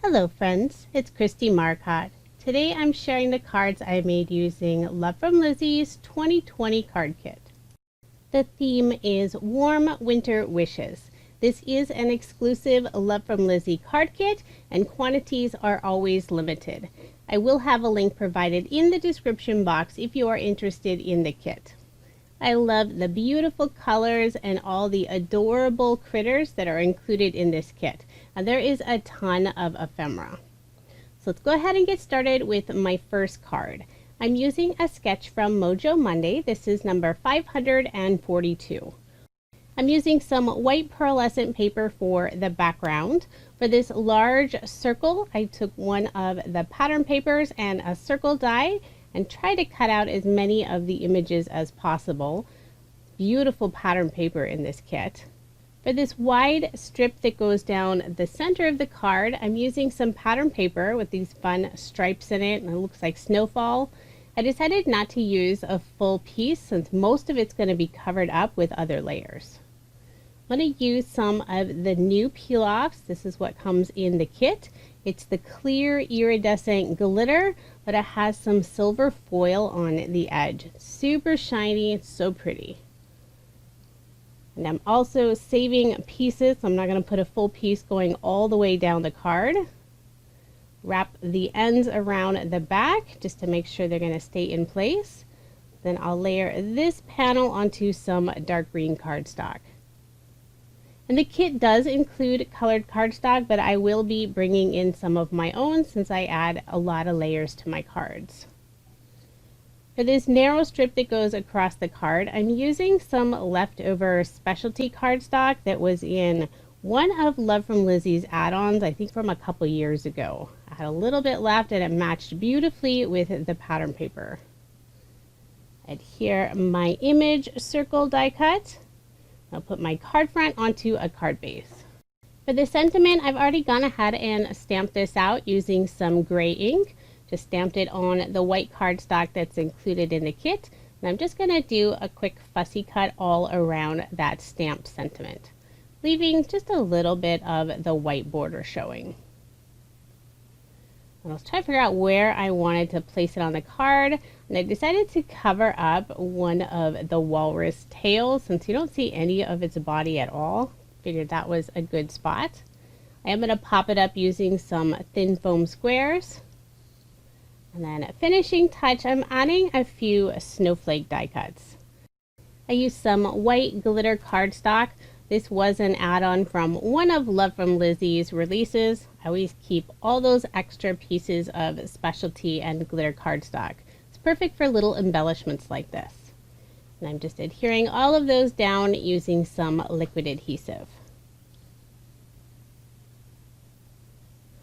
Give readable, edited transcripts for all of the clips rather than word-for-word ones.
Hello friends, it's Kristie Marcotte. Today I'm sharing the cards I made using Love From Lizi's 2020 card kit. The theme is Warm Winter Wishes. This is an exclusive Love From Lizi card kit and quantities are always limited. I will have a link provided in the description box if you are interested in the kit. I love the beautiful colors and all the adorable critters that are included in this kit. And there is a ton of ephemera. So let's go ahead and get started with my first card. I'm using a sketch from Mojo Monday. This is number 542. I'm using some white pearlescent paper for the background. For this large circle, I took one of the pattern papers and a circle die and try to cut out as many of the images as possible. Beautiful pattern paper in this kit. For this wide strip that goes down the center of the card, I'm using some pattern paper with these fun stripes in it and it looks like snowfall. I decided not to use a full piece since most of it's going to be covered up with other layers. I'm going to use some of the new peel-offs. This is what comes in the kit. It's the clear iridescent glitter, but it has some silver foil on the edge. Super shiny, it's so pretty. And I'm also saving pieces. I'm not going to put a full piece going all the way down the card. Wrap the ends around the back just to make sure they're going to stay in place. Then I'll layer this panel onto some dark green cardstock. And the kit does include colored cardstock, but I will be bringing in some of my own since I add a lot of layers to my cards. For this narrow strip that goes across the card, I'm using some leftover specialty cardstock that was in one of Love From Lizi's add-ons, I think from a couple years ago. I had a little bit left and it matched beautifully with the pattern paper. Adhere my image circle die cut. I'll put my card front onto a card base. For the sentiment, I've already gone ahead and stamped this out using some gray ink. Just stamped it on the white cardstock that's included in the kit. And I'm just going to do a quick fussy cut all around that stamped sentiment, leaving just a little bit of the white border showing. And I was trying to figure out where I wanted to place it on the card, and I decided to cover up one of the walrus tails since you don't see any of its body at all. Figured that was a good spot. I am going to pop it up using some thin foam squares. And then finishing touch, I'm adding a few snowflake die cuts. I used some white glitter cardstock. This was an add-on from one of Love From Lizi's releases. I always keep all those extra pieces of specialty and glitter cardstock. It's perfect for little embellishments like this. And I'm just adhering all of those down using some liquid adhesive.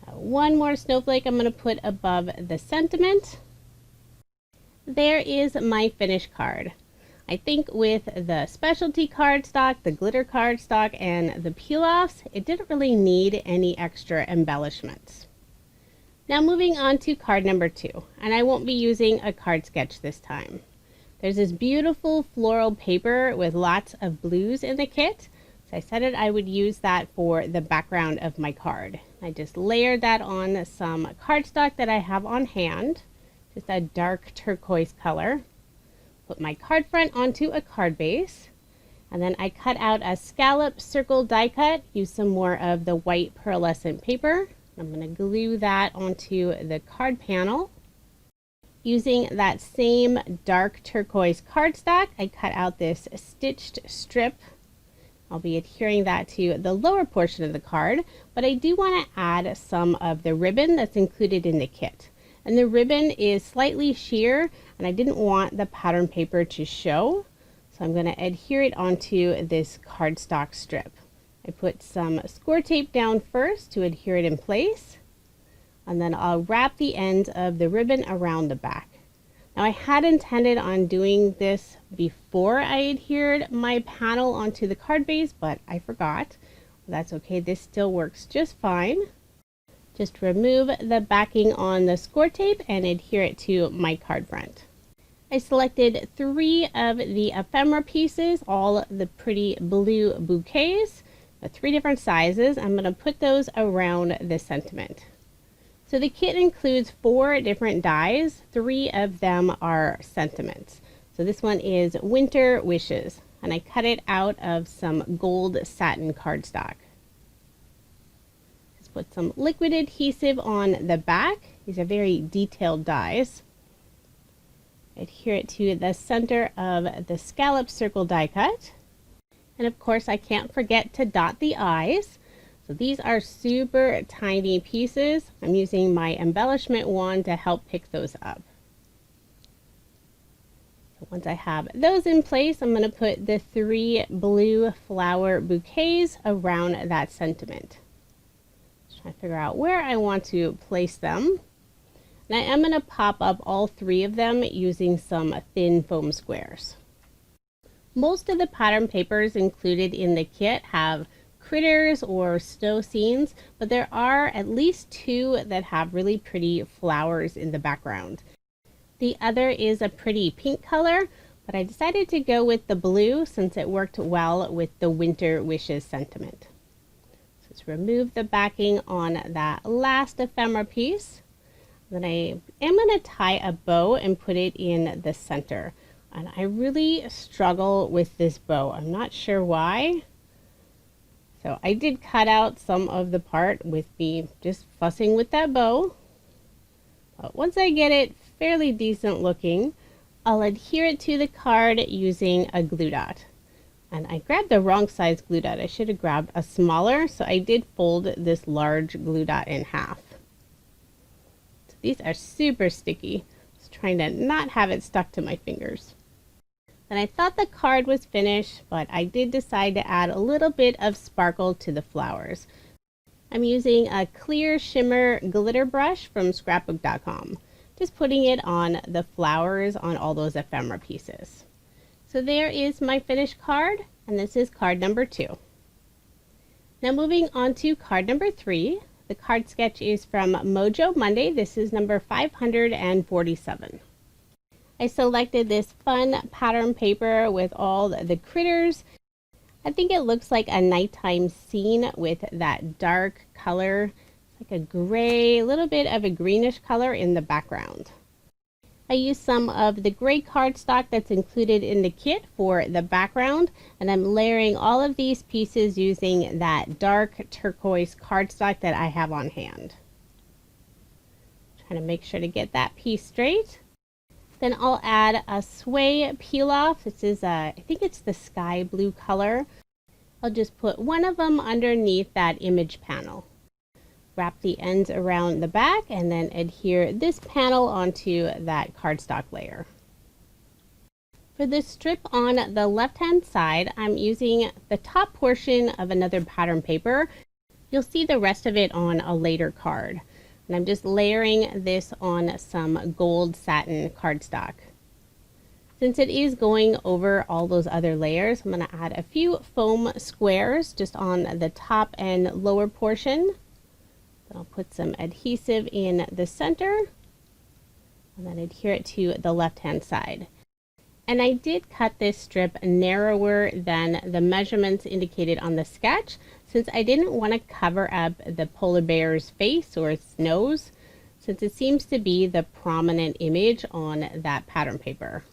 One more snowflake I'm going to put above the sentiment. There is my finished card. I think with the specialty cardstock, the glitter cardstock, and the peel-offs, it didn't really need any extra embellishments. Now moving on to card number 2, and I won't be using a card sketch this time. There's this beautiful floral paper with lots of blues in the kit, so I decided I would use that for the background of my card. I just layered that on some cardstock that I have on hand, just a dark turquoise color. Put my card front onto a card base, and then I cut out a scallop circle die cut. Use some more of the white pearlescent paper. I'm going to glue that onto the card panel. Using that same dark turquoise cardstock, I cut out this stitched strip. I'll be adhering that to the lower portion of the card, but I do want to add some of the ribbon that's included in the kit. And the ribbon is slightly sheer, and I didn't want the pattern paper to show, so I'm going to adhere it onto this cardstock strip. I put some score tape down first to adhere it in place, and then I'll wrap the ends of the ribbon around the back. Now I had intended on doing this before I adhered my panel onto the card base, but I forgot. That's okay, this still works just fine. Just remove the backing on the score tape and adhere it to my card front. I selected 3 of the ephemera pieces, all the pretty blue bouquets, 3 different sizes. I'm going to put those around the sentiment. So the kit includes 4 different dies. 3 of them are sentiments. So this one is Winter Wishes, and I cut it out of some gold satin cardstock. Just put some liquid adhesive on the back. These are very detailed dies. Adhere it to the center of the scallop circle die cut. And of course I can't forget to dot the eyes. So these are super tiny pieces. I'm using my embellishment wand to help pick those up. So once I have those in place, I'm going to put the 3 blue flower bouquets around that sentiment. Just trying to figure out where I want to place them. And I am going to pop up all 3 of them using some thin foam squares. Most of the pattern papers included in the kit have critters or snow scenes, but there are at least 2 that have really pretty flowers in the background. The other is a pretty pink color, but I decided to go with the blue since it worked well with the Winter Wishes sentiment. So let's remove the backing on that last ephemera piece. Then I am going to tie a bow and put it in the center. And I really struggle with this bow. I'm not sure why. So I did cut out some of the part with me just fussing with that bow. But once I get it fairly decent looking, I'll adhere it to the card using a glue dot. And I grabbed the wrong size glue dot. I should have grabbed a smaller, so I did fold this large glue dot in half. So these are super sticky. Just trying to not have it stuck to my fingers. And I thought the card was finished, but I did decide to add a little bit of sparkle to the flowers. I'm using a clear shimmer glitter brush from scrapbook.com. Just putting it on the flowers on all those ephemera pieces. So there is my finished card, and this is card number 2. Now moving on to card number 3. The card sketch is from Mojo Monday. This is number 547. I selected this fun pattern paper with all the critters. I think it looks like a nighttime scene with that dark color. It's like a gray, a little bit of a greenish color in the background. I used some of the gray cardstock that's included in the kit for the background, and I'm layering all of these pieces using that dark turquoise cardstock that I have on hand. Trying to make sure to get that piece straight. Then I'll add a sway peel off. This is I think it's the sky blue color. I'll just put one of them underneath that image panel. Wrap the ends around the back and then adhere this panel onto that cardstock layer. For this strip on the left hand side, I'm using the top portion of another pattern paper. You'll see the rest of it on a later card. And I'm just layering this on some gold satin cardstock. Since it is going over all those other layers, I'm going to add a few foam squares just on the top and lower portion. Then I'll put some adhesive in the center and then adhere it to the left hand side. And I did cut this strip narrower than the measurements indicated on the sketch, since I didn't want to cover up the polar bear's face or its nose, since it seems to be the prominent image on that pattern paper.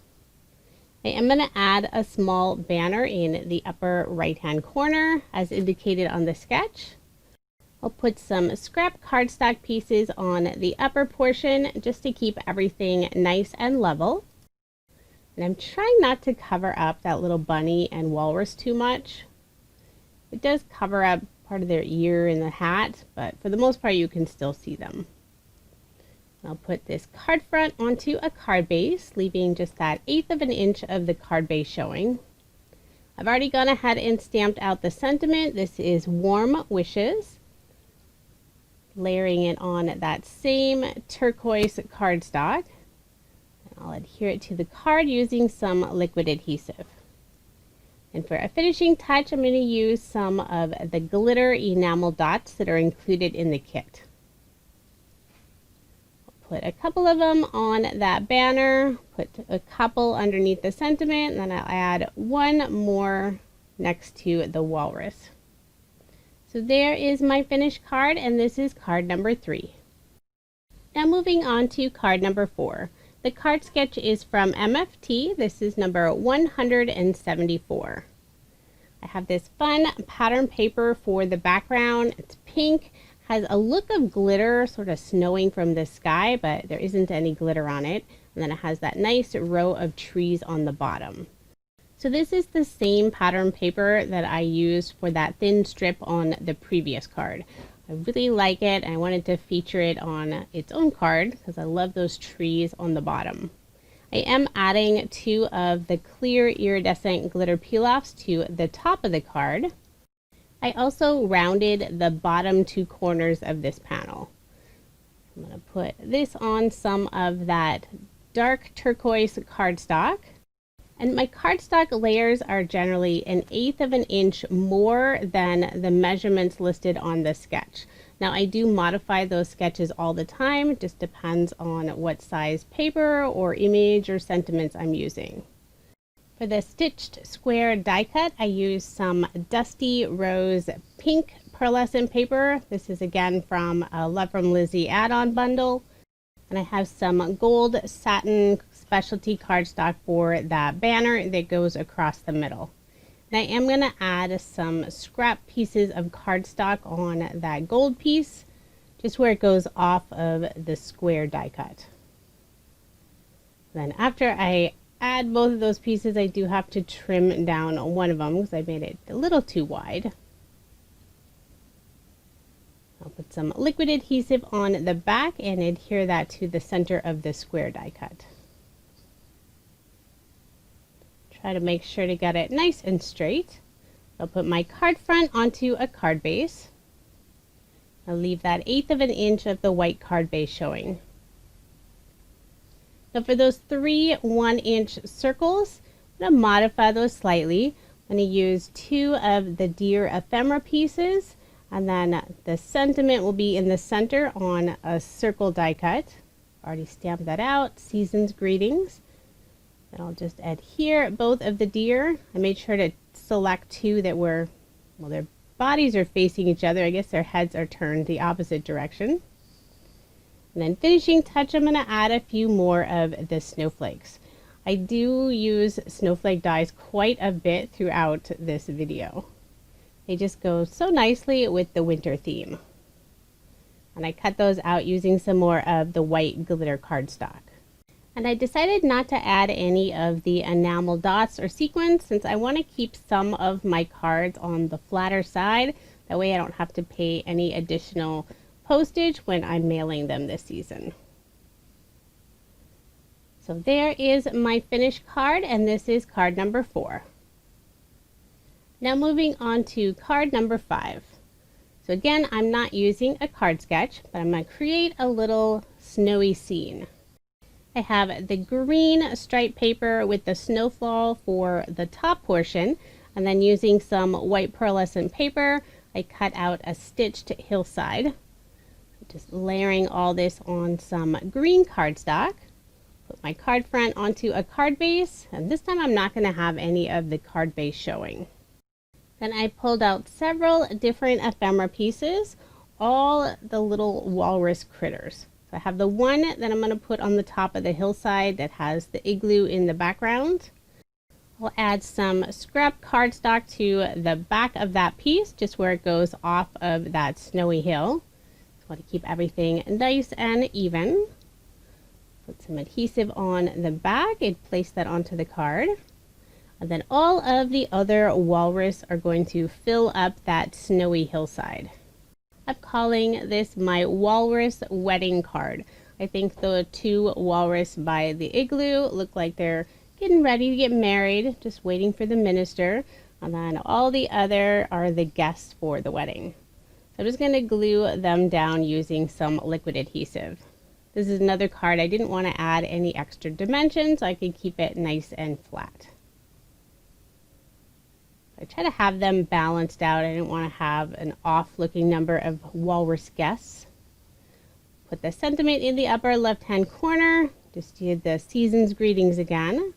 I am going to add a small banner in the upper right hand corner as indicated on the sketch. I'll put some scrap cardstock pieces on the upper portion just to keep everything nice and level. And I'm trying not to cover up that little bunny and walrus too much. It does cover up part of their ear in the hat, but for the most part you can still see them. I'll put this card front onto a card base, leaving just that 1/8 of an inch of the card base showing. I've already gone ahead and stamped out the sentiment. This is Warm Wishes. Layering it on that same turquoise cardstock. I'll adhere it to the card using some liquid adhesive. And for a finishing touch, I'm going to use some of the glitter enamel dots that are included in the kit. I'll put a couple of them on that banner, put a couple underneath the sentiment, and then I'll add one more next to the walrus. So there is my finished card, and this is card number 3. Now moving on to card number 4. The card sketch is from MFT. This is number 174. I have this fun pattern paper for the background. It's pink, has a look of glitter sort of snowing from the sky, but there isn't any glitter on it. And then it has that nice row of trees on the bottom. So this is the same pattern paper that I used for that thin strip on the previous card. I really like it. I wanted to feature it on its own card because I love those trees on the bottom. I am adding 2 of the clear iridescent glitter peel-offs to the top of the card. I also rounded the bottom 2 corners of this panel. I'm going to put this on some of that dark turquoise cardstock. And my cardstock layers are generally 1/8 of an inch more than the measurements listed on the sketch. Now I do modify those sketches all the time. It just depends on what size paper or image or sentiments I'm using. For the stitched square die cut, I use some Dusty Rose pink pearlescent paper. This is again from a Love From Lizi add-on bundle. And I have some gold satin specialty cardstock for that banner that goes across the middle. And I am going to add some scrap pieces of cardstock on that gold piece, just where it goes off of the square die cut. Then after I add both of those pieces, I do have to trim down one of them because I made it a little too wide. I'll put some liquid adhesive on the back and adhere that to the center of the square die cut. Try to make sure to get it nice and straight. I'll put my card front onto a card base. I'll leave that 1/8 of an inch of the white card base showing. Now for those 3 1-inch circles, I'm going to modify those slightly. I'm going to use 2 of the deer ephemera pieces, and then the sentiment will be in the center on a circle die cut. Already stamped that out, Season's Greetings. And I'll just adhere both of the deer. I made sure to select 2 that were, well, their bodies are facing each other. I guess their heads are turned the opposite direction. And then finishing touch, I'm going to add a few more of the snowflakes. I do use snowflake dies quite a bit throughout this video. They just go so nicely with the winter theme. And I cut those out using some more of the white glitter cardstock. And I decided not to add any of the enamel dots or sequins since I want to keep some of my cards on the flatter side. That way I don't have to pay any additional postage when I'm mailing them this season. So there is my finished card, and this is card number 4. Now moving on to card number 5. So again, I'm not using a card sketch, but I'm going to create a little snowy scene. I have the green stripe paper with the snowfall for the top portion, and then using some white pearlescent paper, I cut out a stitched hillside. Just layering all this on some green cardstock. Put my card front onto a card base, and this time I'm not going to have any of the card base showing. Then I pulled out several different ephemera pieces, all the little walrus critters. I have the one that I'm going to put on the top of the hillside that has the igloo in the background. I'll add some scrap cardstock to the back of that piece, just where it goes off of that snowy hill. So I want to keep everything nice and even. Put some adhesive on the back and place that onto the card. And then all of the other walrus are going to fill up that snowy hillside. I'm calling this my Walrus wedding card. I think the 2 walrus by the igloo look like they're getting ready to get married, just waiting for the minister. And then all the other are the guests for the wedding. So I'm just going to glue them down using some liquid adhesive. This is another card I didn't want to add any extra dimensions, so I could keep it nice and flat. I try to have them balanced out. I didn't want to have an off-looking number of walrus guests. Put the sentiment in the upper left-hand corner. Just did the Season's Greetings again.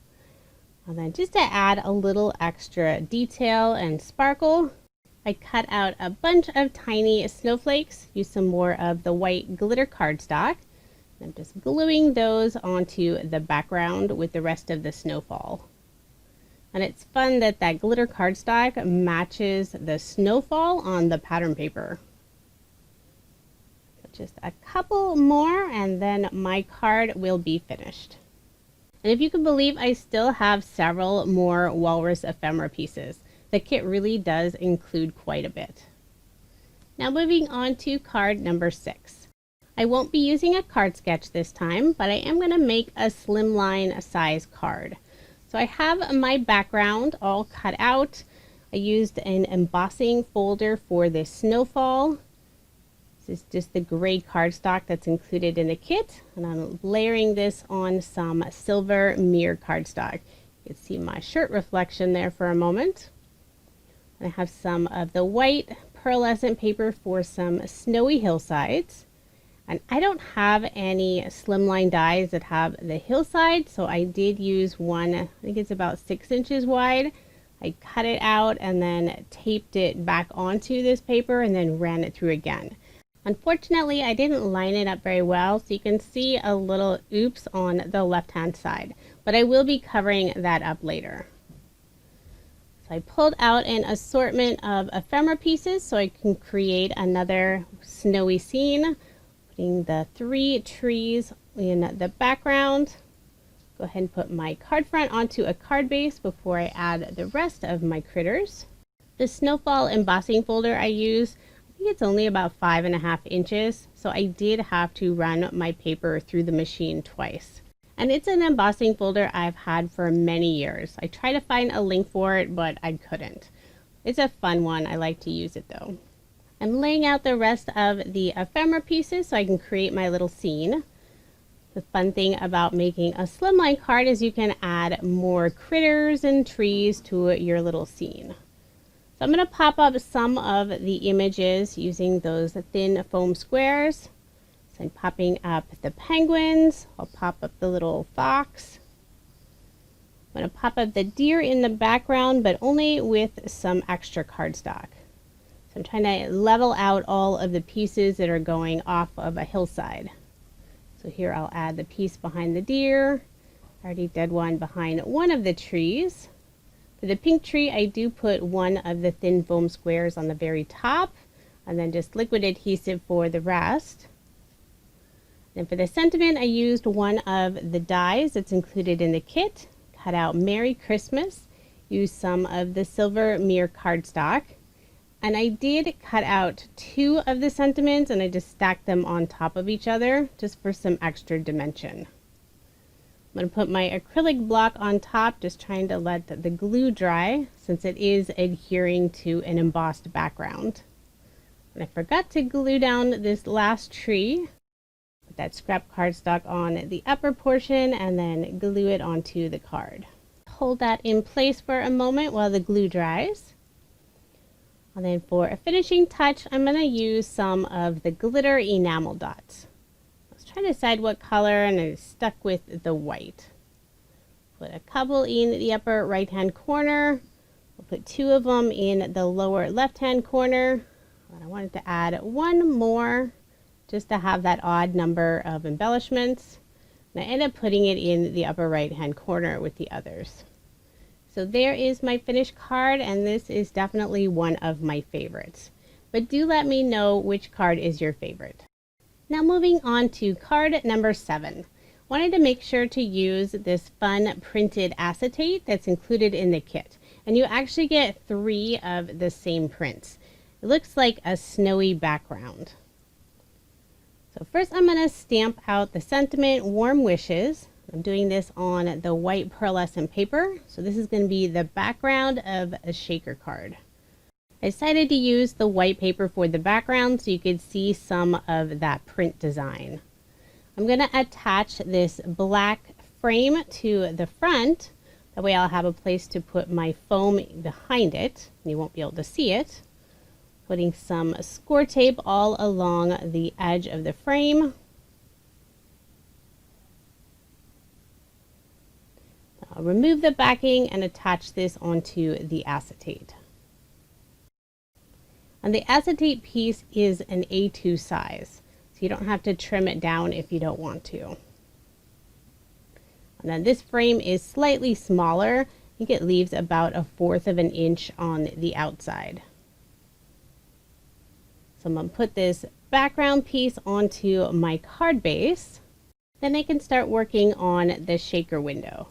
And then just to add a little extra detail and sparkle, I cut out a bunch of tiny snowflakes. Use some more of the white glitter cardstock. I'm just gluing those onto the background with the rest of the snowfall. And it's fun that that glitter cardstock matches the snowfall on the pattern paper. So just a couple more and then my card will be finished. And if you can believe, I still have several more Walrus ephemera pieces. The kit really does include quite a bit. Now moving on to card number 6. I won't be using a card sketch this time, but I am going to make a slimline size card. So I have my background all cut out. I used an embossing folder for this snowfall. This is just the gray cardstock that's included in the kit, and I'm layering this on some silver mirror cardstock. You can see my shirt reflection there for a moment. I have some of the white pearlescent paper for some snowy hillsides. And I don't have any slimline dies that have the hillside, so I did use one, I think it's about 6 inches wide. I cut it out and then taped it back onto this paper and then ran it through again. Unfortunately, I didn't line it up very well, so you can see a little oops on the left-hand side, but I will be covering that up later. So I pulled out an assortment of ephemera pieces so I can create another snowy scene. Putting the 3 trees in the background. Go ahead and put my card front onto a card base before I add the rest of my critters. The snowfall embossing folder I use, I think it's only about 5.5 inches, so I did have to run my paper through the machine twice. And it's an embossing folder I've had for many years. I tried to find a link for it, but I couldn't. It's a fun one. I like to use it though. I'm laying out the rest of the ephemera pieces so I can create my little scene. The fun thing about making a slimline card is you can add more critters and trees to your little scene. So I'm going to pop up some of the images using those thin foam squares. So I'm popping up the penguins. I'll pop up the little fox. I'm going to pop up the deer in the background, but only with some extra cardstock. So I'm trying to level out all of the pieces that are going off of a hillside. So here I'll add the piece behind the deer. I already did one behind one of the trees. For the pink tree, I do put one of the thin foam squares on the very top, and then just liquid adhesive for the rest. And for the sentiment, I used one of the dies that's included in the kit. Cut out Merry Christmas, used some of the silver mirror cardstock, and I did cut out 2 of the sentiments and I just stacked them on top of each other just for some extra dimension. I'm going to put my acrylic block on top, just trying to let the glue dry since it is adhering to an embossed background. And I forgot to glue down this last tree. Put that scrap cardstock on the upper portion and then glue it onto the card. Hold that in place for a moment while the glue dries. And then for a finishing touch, I'm going to use some of the glitter enamel dots. Trying to decide what color, and I stuck with the white. Put a couple in the upper right hand corner. We'll put 2 of them in the lower left hand corner. And I wanted to add 1 more just to have that odd number of embellishments. And I end up putting it in the upper right hand corner with the others. So there is my finished card, and this is definitely one of my favorites. But do let me know which card is your favorite. Now moving on to card number 7. Wanted to make sure to use this fun printed acetate that's included in the kit. And you actually get 3 of the same prints. It looks like a snowy background. So first I'm going to stamp out the sentiment Warm Wishes. I'm doing this on the white pearlescent paper. So this is going to be the background of a shaker card. I decided to use the white paper for the background so you could see some of that print design. I'm going to attach this black frame to the front. That way I'll have a place to put my foam behind it. You won't be able to see it. Putting some score tape all along the edge of the frame. I'll remove the backing and attach this onto the acetate. And the acetate piece is an A2 size. So you don't have to trim it down if you don't want to. And then this frame is slightly smaller. I think it leaves about 1/4 of an inch on the outside. So I'm going to put this background piece onto my card base. Then I can start working on the shaker window.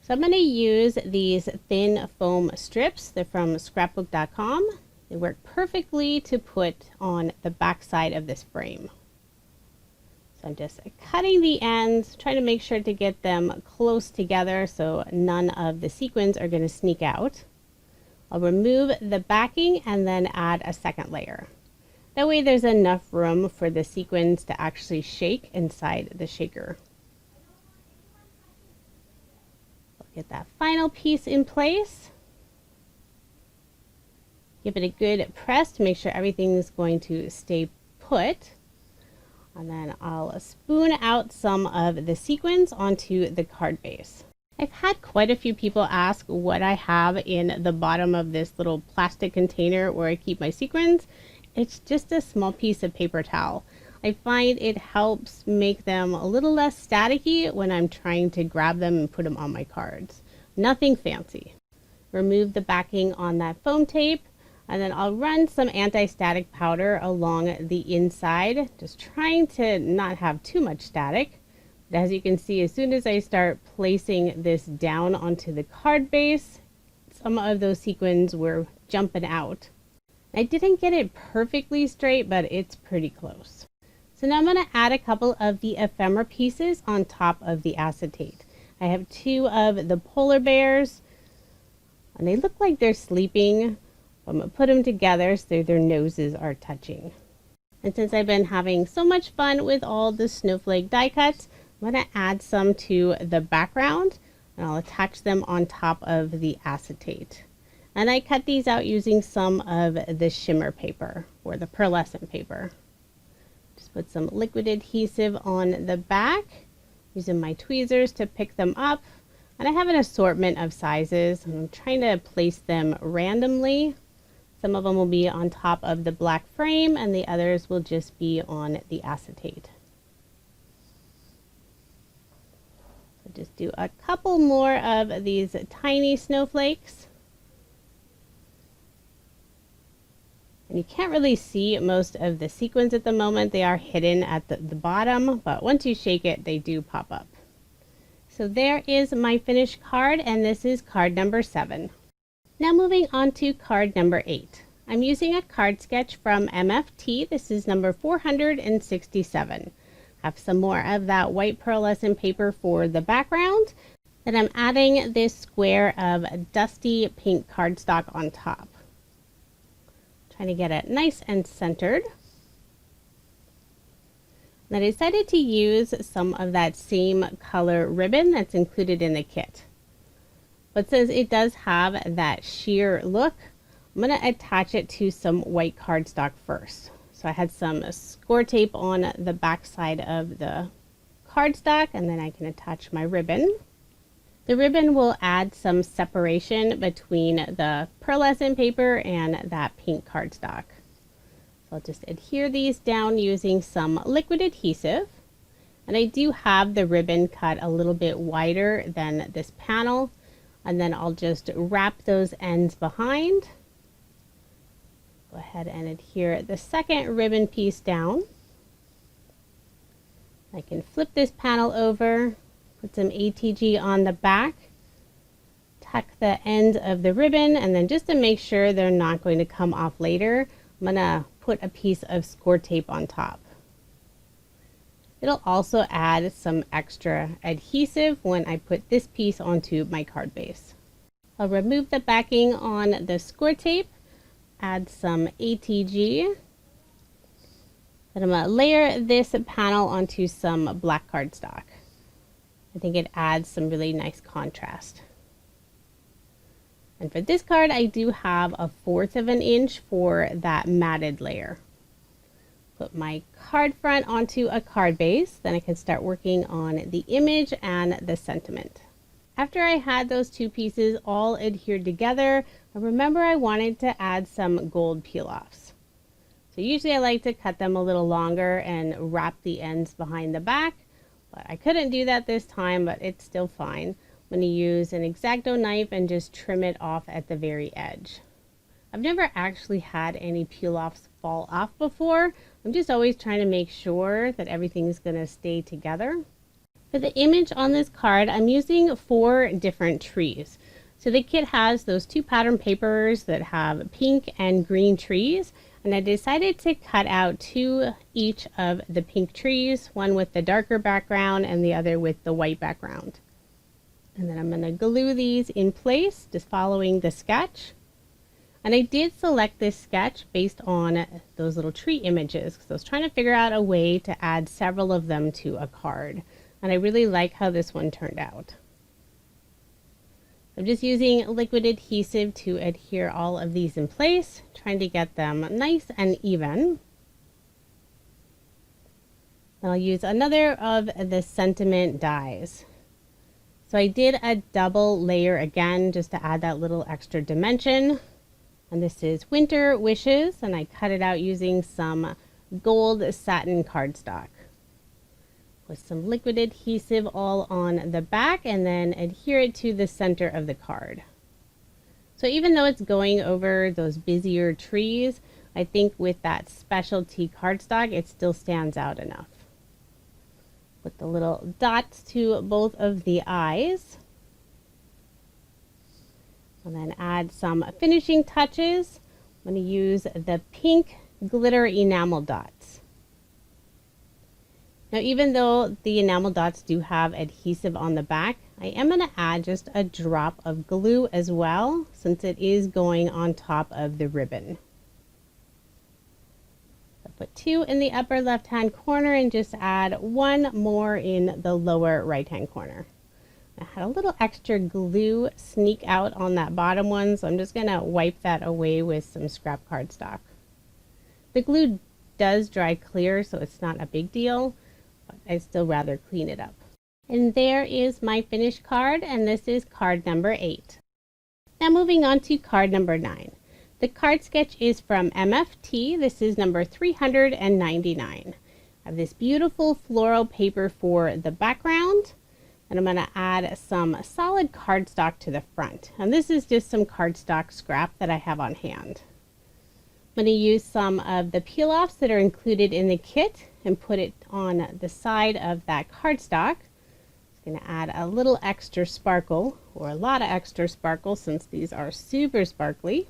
So I'm going to use these thin foam strips. They're from scrapbook.com. They work perfectly to put on the back side of this frame. So I'm just cutting the ends, trying to make sure to get them close together so none of the sequins are going to sneak out. I'll remove the backing and then add a second layer. That way there's enough room for the sequins to actually shake inside the shaker. Get that final piece in place. Give it a good press to make sure everything is going to stay put. And then I'll spoon out some of the sequins onto the card base. I've had quite a few people ask what I have in the bottom of this little plastic container where I keep my sequins. It's just a small piece of paper towel. I find it helps make them a little less staticky when I'm trying to grab them and put them on my cards. Nothing fancy. Remove the backing on that foam tape, and then I'll run some anti-static powder along the inside, just trying to not have too much static. But as you can see, as soon as I start placing this down onto the card base, some of those sequins were jumping out. I didn't get it perfectly straight, but it's pretty close. So now I'm going to add a couple of the ephemera pieces on top of the acetate. I have 2 of the polar bears, and they look like they're sleeping. I'm going to put them together so their noses are touching. And since I've been having so much fun with all the snowflake die cuts, I'm going to add some to the background, and I'll attach them on top of the acetate. And I cut these out using some of the shimmer paper or the pearlescent paper. Just put some liquid adhesive on the back, using my tweezers to pick them up. And I have an assortment of sizes, and I'm trying to place them randomly. Some of them will be on top of the black frame, and the others will just be on the acetate. So just do a couple more of these tiny snowflakes. And you can't really see most of the sequins at the moment. They are hidden at the bottom, but once you shake it, they do pop up. So there is my finished card, and this is card number 7. Now moving on to card number 8. I'm using a card sketch from MFT. This is number 467. I have some more of that white pearlescent paper for the background. Then I'm adding this square of dusty pink cardstock on top. Trying to get it nice and centered. And I decided to use some of that same color ribbon that's included in the kit. But since it does have that sheer look, I'm going to attach it to some white cardstock first. So I had some score tape on the back side of the cardstock, and then I can attach my ribbon. The ribbon will add some separation between the pearlescent paper and that pink cardstock. So I'll just adhere these down using some liquid adhesive. And I do have the ribbon cut a little bit wider than this panel. And then I'll just wrap those ends behind. Go ahead and adhere the second ribbon piece down. I can flip this panel over. Put some ATG on the back, tuck the end of the ribbon, and then just to make sure they're not going to come off later, I'm going to put a piece of score tape on top. It'll also add some extra adhesive when I put this piece onto my card base. I'll remove the backing on the score tape, add some ATG, and I'm going to layer this panel onto some black cardstock. I think it adds some really nice contrast. And for this card, I do have 1/4 of an inch for that matted layer. Put my card front onto a card base, then I can start working on the image and the sentiment. After I had those 2 pieces all adhered together, I remember I wanted to add some gold peel-offs. So So usually I like to cut them a little longer and wrap the ends behind the back, but I couldn't do that this time, but it's still fine. I'm going to use an X-Acto knife and just trim it off at the very edge. I've never actually had any peel-offs fall off before. I'm just always trying to make sure that everything's going to stay together. For the image on this card, I'm using 4 different trees. So the kit has those 2 pattern papers that have pink and green trees, and I decided to cut out 2 each of the pink trees, one with the darker background and the other with the white background. And then I'm going to glue these in place, just following the sketch. And I did select this sketch based on those little tree images, because I was trying to figure out a way to add several of them to a card. And I really like how this one turned out. I'm just using liquid adhesive to adhere all of these in place, trying to get them nice and even. I'll use another of the sentiment dies. So I did a double layer again just to add that little extra dimension. And this is Winter Wishes, and I cut it out using some gold satin cardstock. With some liquid adhesive all on the back, and then adhere it to the center of the card. So even though it's going over those busier trees, I think with that specialty cardstock, it still stands out enough. With the little dots to both of the eyes. And then add some finishing touches. I'm going to use the pink glitter enamel dots. Now, even though the enamel dots do have adhesive on the back, I am going to add just a drop of glue as well, since it is going on top of the ribbon. Put 2 in the upper left hand corner and just add 1 more in the lower right hand corner. I had a little extra glue sneak out on that bottom one, so I'm just going to wipe that away with some scrap cardstock. The glue does dry clear, so it's not a big deal, but I'd still rather clean it up. And there is my finished card, and this is card number 8. Now moving on to card number 9. The card sketch is from MFT. This is number 399. I have this beautiful floral paper for the background, and I'm going to add some solid cardstock to the front. And this is just some cardstock scrap that I have on hand. I'm going to use some of the peel-offs that are included in the kit and put it on the side of that cardstock. It's going to add a little extra sparkle, or a lot of extra sparkle, since these are super sparkly.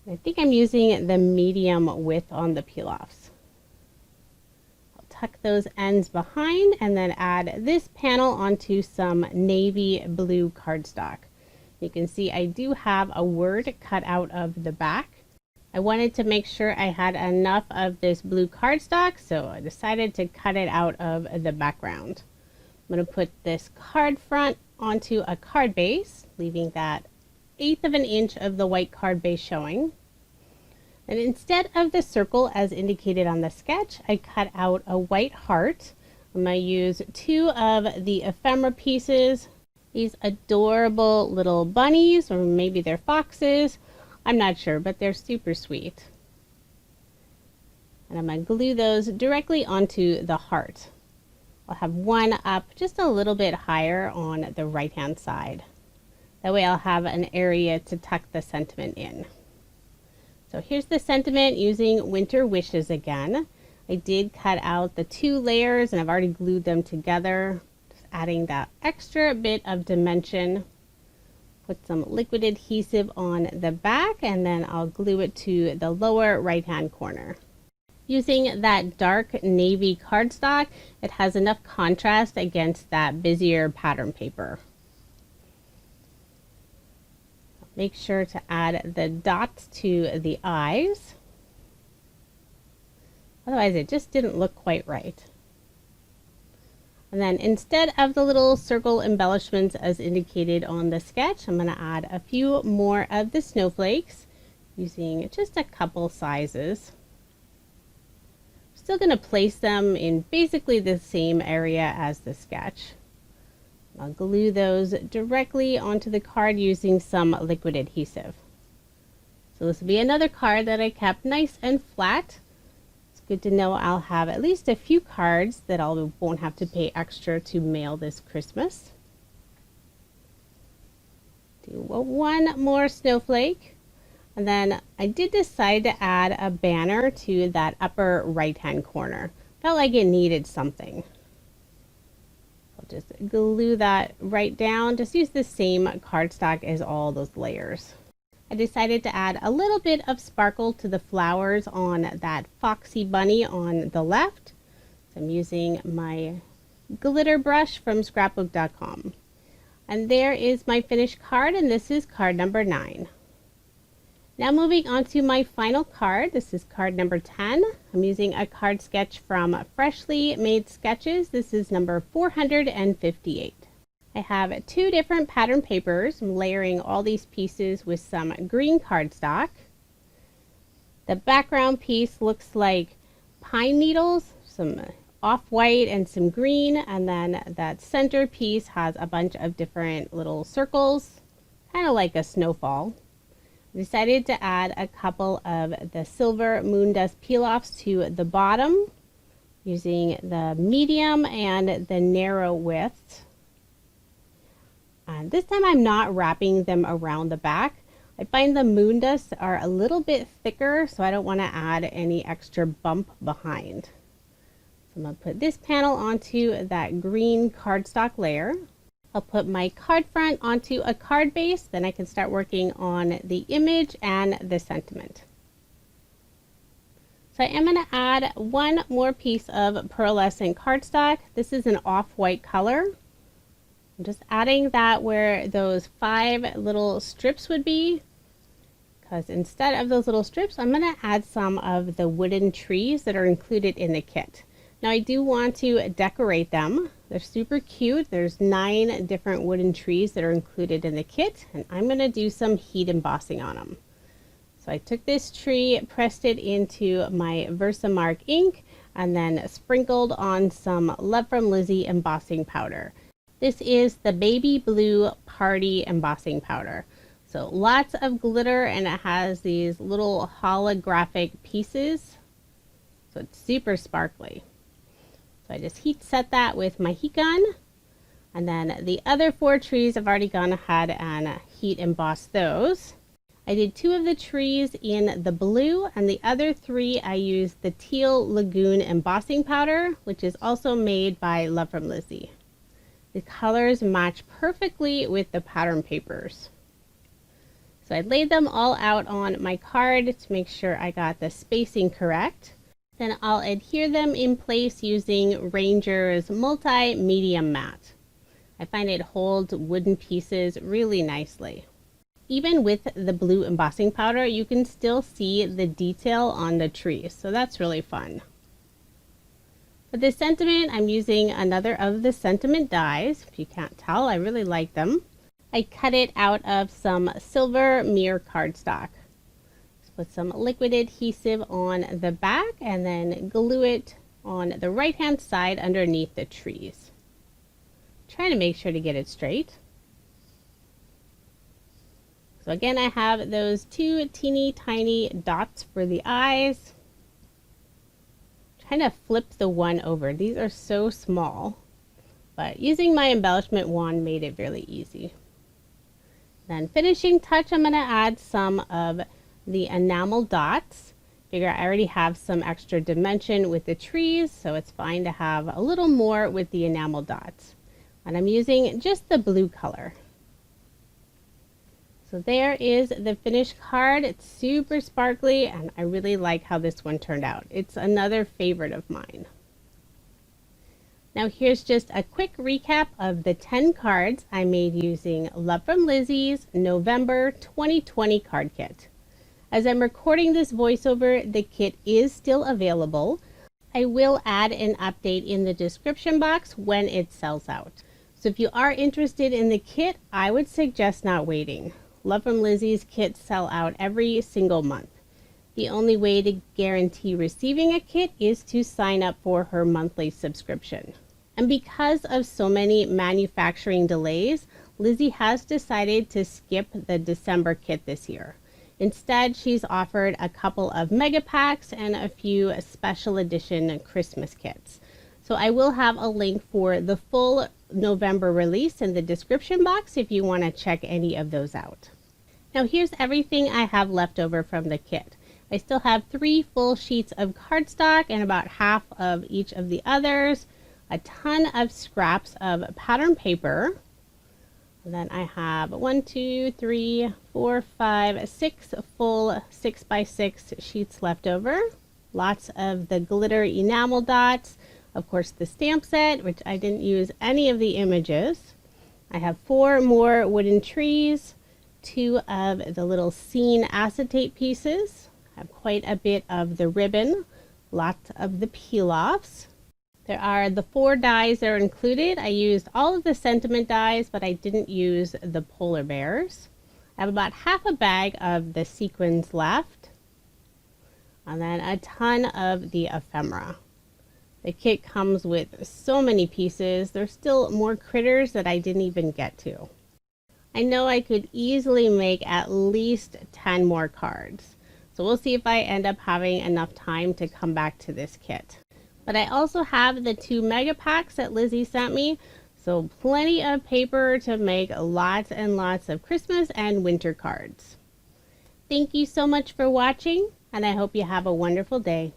I think I'm using the medium width on the peel-offs. I'll tuck those ends behind and then add this panel onto some navy blue cardstock. You can see I do have a word cut out of the back. I wanted to make sure I had enough of this blue cardstock, so I decided to cut it out of the background. I'm going to put this card front onto a card base, leaving that 1/8 of an inch of the white card base showing. And instead of the circle as indicated on the sketch, I cut out a white heart. I'm going to use 2 of the ephemera pieces. These adorable little bunnies, or maybe they're foxes. I'm not sure, but they're super sweet. And I'm going to glue those directly onto the heart. I'll have one up just a little bit higher on the right hand side. That way I'll have an area to tuck the sentiment in. So here's the sentiment using Winter Wishes again. I did cut out the 2 layers and I've already glued them together. Just adding that extra bit of dimension. Put some liquid adhesive on the back and then I'll glue it to the lower right hand corner. Using that dark navy cardstock, it has enough contrast against that busier pattern paper. Make sure to add the dots to the eyes. Otherwise it just didn't look quite right. And then instead of the little circle embellishments as indicated on the sketch, I'm going to add a few more of the snowflakes using just a couple sizes. Still going to place them in basically the same area as the sketch. I'll glue those directly onto the card using some liquid adhesive. So this will be another card that I kept nice and flat. It's good to know I'll have at least a few cards that I won't have to pay extra to mail this Christmas. Do one more snowflake. And then I did decide to add a banner to that upper right hand corner. Felt like it needed something. I'll just glue that right down. Just use the same cardstock as all those layers. I decided to add a little bit of sparkle to the flowers on that foxy bunny on the left. So I'm using my glitter brush from scrapbook.com. And there is my finished card, and this is card number 9. Now moving on to my final card. This is card number 10. I'm using a card sketch from Freshly Made Sketches. This is number 458. I have 2 different pattern papers. I'm layering all these pieces with some green cardstock. The background piece looks like pine needles, some off-white and some green, and then that center piece has a bunch of different little circles, kind of like a snowfall. Decided to add a couple of the silver moon dust peel-offs to the bottom using the medium and the narrow width. And this time I'm not wrapping them around the back. I find the moon dust are a little bit thicker, so I don't want to add any extra bump behind. So I'm going to put this panel onto that green cardstock layer. I'll put my card front onto a card base, then I can start working on the image and the sentiment. So I am going to add one more piece of pearlescent cardstock. This is an off-white color. I'm just adding that where those 5 little strips would be, because instead of those little strips, I'm going to add some of the wooden trees that are included in the kit. Now I do want to decorate them. They're super cute. There's 9 different wooden trees that are included in the kit, and I'm going to do some heat embossing on them. So I took this tree, pressed it into my Versamark ink, and then sprinkled on some Love From Lizi embossing powder. This is the baby blue party embossing powder. So lots of glitter, and it has these little holographic pieces. So it's super sparkly. So I just heat set that with my heat gun. And then the other 4 trees, I've already gone ahead and heat embossed those. I did 2 of the trees in the blue, and the other 3 I used the Teal Lagoon embossing powder, which is also made by Love From Lizi. The colors match perfectly with the pattern papers. So I laid them all out on my card to make sure I got the spacing correct. Then I'll adhere them in place using Ranger's multi-medium mat. I find it holds wooden pieces really nicely. Even with the blue embossing powder, you can still see the detail on the trees, so that's really fun. For the sentiment, I'm using another of the sentiment dies. If you can't tell, I really like them. I cut it out of some silver mirror cardstock. Put some liquid adhesive on the back and then glue it on the right hand side underneath the trees. Trying to make sure to get it straight. So again, I have those 2 teeny tiny dots for the eyes. Trying to flip the one over. These are so small, but using my embellishment wand made it really easy. Then finishing touch, I'm going to add some of the enamel dots. Figure I already have some extra dimension with the trees, so it's fine to have a little more with the enamel dots. And I'm using just the blue color. So there is the finished card. It's super sparkly, and I really like how this one turned out. It's another favorite of mine. Now here's just a quick recap of the 10 cards I made using Love From Lizi's November 2020 card kit. As I'm recording this voiceover, the kit is still available. I will add an update in the description box when it sells out. So if you are interested in the kit, I would suggest not waiting. Love From Lizi's kits sell out every single month. The only way to guarantee receiving a kit is to sign up for her monthly subscription. And because of so many manufacturing delays, Lizi has decided to skip the December kit this year. Instead, she's offered a couple of mega packs and a few special edition Christmas kits. So I will have a link for the full November release in the description box if you want to check any of those out. Now here's everything I have left over from the kit. I still have 3 full sheets of cardstock and about half of each of the others, a ton of scraps of pattern paper. And then I have 1, 2, 3, 4, 5, 6 full 6x6 sheets left over. Lots of the glitter enamel dots. Of course, the stamp set, which I didn't use any of the images. I have 4 more wooden trees, 2 of the little scene acetate pieces. I have quite a bit of the ribbon, lots of the peel-offs. There are the 4 dies that are included. I used all of the sentiment dies, but I didn't use the polar bears. I have about half a bag of the sequins left, and then a ton of the ephemera. The kit comes with so many pieces. There's still more critters that I didn't even get to. I know I could easily make at least 10 more cards. So we'll see if I end up having enough time to come back to this kit. But I also have the 2 mega packs that Lizzie sent me. So plenty of paper to make lots and lots of Christmas and winter cards. Thank you so much for watching, and I hope you have a wonderful day.